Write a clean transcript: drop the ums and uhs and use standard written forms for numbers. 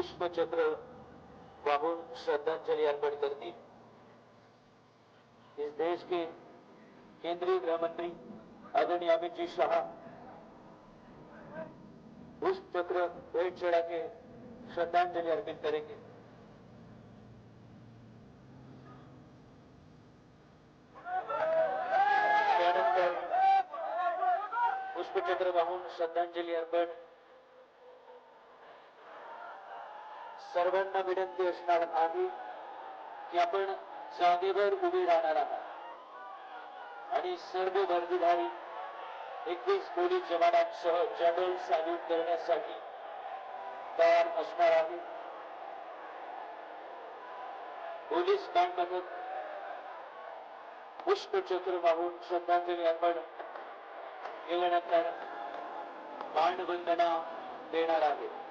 पुष्पचक्र वाहून श्रद्धांजलि अर्पण करती। इस देश के केंद्रीय गृह मंत्री आदरणीय अमित जी शाह पुष्पचक्र भेंट चढ़ा के श्रद्धांजलि अर्पित करेंगे। त्यानंतर पुष्पचक्र वाहून श्रद्धांजलि अर्पण सर्वांना विनंती असणार आहे की आपण जागेवर उभे राहणार आहात आणि सर्व वर्दीधारी 21 पोलीस जवानांसह जनरल सॅल्यूट करण्यासाठी तयार असणार आहे। पोलीस बँड पथक पुष्पचक्र वाहून श्रद्धांजलि अर्पण केल्यानंतर मानवंदना देणार आहे।